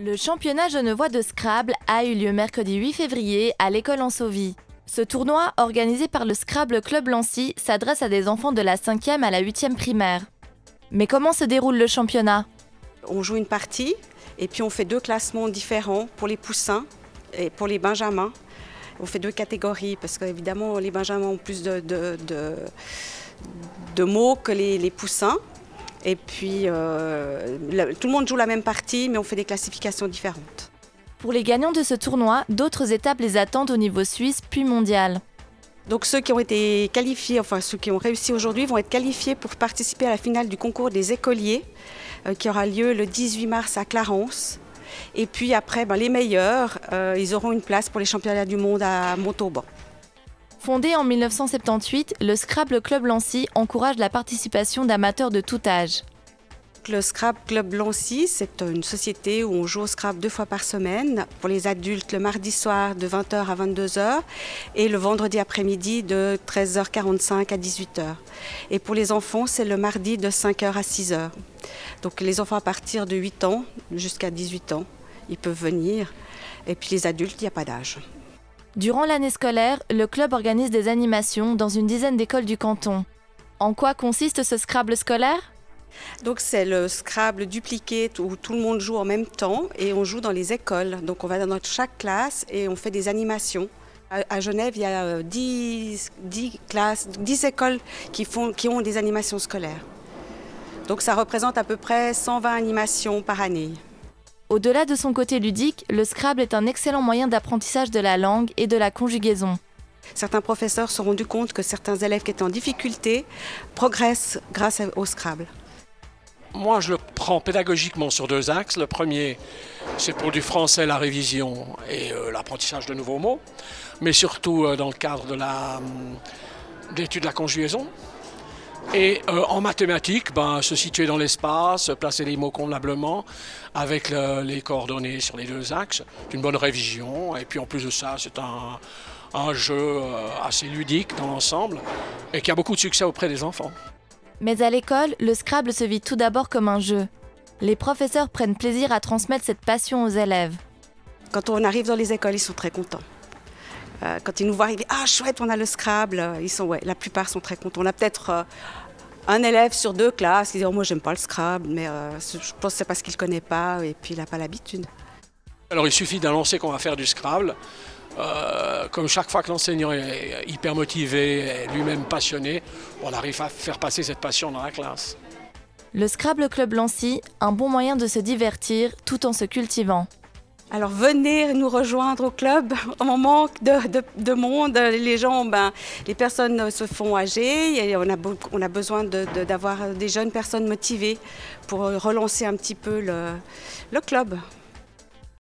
Le championnat genevois de Scrabble a eu lieu mercredi 8 février à l'école Ansovie. Ce tournoi, organisé par le Scrabble Club Lancy, s'adresse à des enfants de la 5e à la 8e primaire. Mais comment se déroule le championnat? On joue une partie et puis on fait 2 classements différents pour les poussins et pour les benjamins. On fait 2 catégories parce qu'évidemment les benjamins ont plus de mots que les poussins. Et puis tout le monde joue la même partie mais on fait des classifications différentes. Pour les gagnants de ce tournoi, d'autres étapes les attendent au niveau suisse puis mondial. Donc ceux qui ont été qualifiés, enfin ceux qui ont réussi aujourd'hui vont être qualifiés pour participer à la finale du concours des écoliers qui aura lieu le 18 mars à Clarence. Et puis après, les meilleurs, ils auront une place pour les championnats du monde à Montauban. Fondé en 1978, le Scrabble Club Lancy encourage la participation d'amateurs de tout âge. Le Scrabble Club Lancy, c'est une société où on joue au Scrabble 2 fois par semaine. Pour les adultes, le mardi soir de 20h à 22h et le vendredi après-midi de 13h45 à 18h. Et pour les enfants, c'est le mardi de 5h à 6h. Donc les enfants à partir de 8 ans jusqu'à 18 ans, ils peuvent venir. Et puis les adultes, il n'y a pas d'âge. Durant l'année scolaire, le club organise des animations dans une dizaine d'écoles du canton. En quoi consiste ce Scrabble scolaire ? Donc c'est le Scrabble Duplicate où tout le monde joue en même temps et on joue dans les écoles. Donc on va dans chaque classe et on fait des animations. À Genève, il y a 10 écoles qui ont des animations scolaires. Donc ça représente à peu près 120 animations par année. Au-delà de son côté ludique, le Scrabble est un excellent moyen d'apprentissage de la langue et de la conjugaison. Certains professeurs se sont rendus compte que certains élèves qui étaient en difficulté progressent grâce au Scrabble. Moi, je le prends pédagogiquement sur 2 axes. Le premier, c'est pour du français, la révision et l'apprentissage de nouveaux mots, mais surtout dans le cadre de l'étude de la conjugaison. Et en mathématiques, se situer dans l'espace, placer les mots convenablement avec les coordonnées sur les 2 axes, d'une bonne révision. Et puis en plus de ça, c'est un jeu assez ludique dans l'ensemble et qui a beaucoup de succès auprès des enfants. Mais à l'école, le Scrabble se vit tout d'abord comme un jeu. Les professeurs prennent plaisir à transmettre cette passion aux élèves. Quand on arrive dans les écoles, ils sont très contents. Quand ils nous voient arriver, ah chouette, on a le Scrabble, la plupart sont très contents. On a peut-être un élève sur 2 classes qui dit oh, moi j'aime pas le Scrabble, mais je pense que c'est parce qu'il ne connaît pas et puis il n'a pas l'habitude. Alors il suffit d'annoncer qu'on va faire du Scrabble. Comme chaque fois que l'enseignant est hyper motivé et lui-même passionné, on arrive à faire passer cette passion dans la classe. Le Scrabble Club Lancy, un bon moyen de se divertir tout en se cultivant. Alors venez nous rejoindre au club, on manque de monde, les gens, les personnes se font âgées et on a besoin d'avoir des jeunes personnes motivées pour relancer un petit peu le club.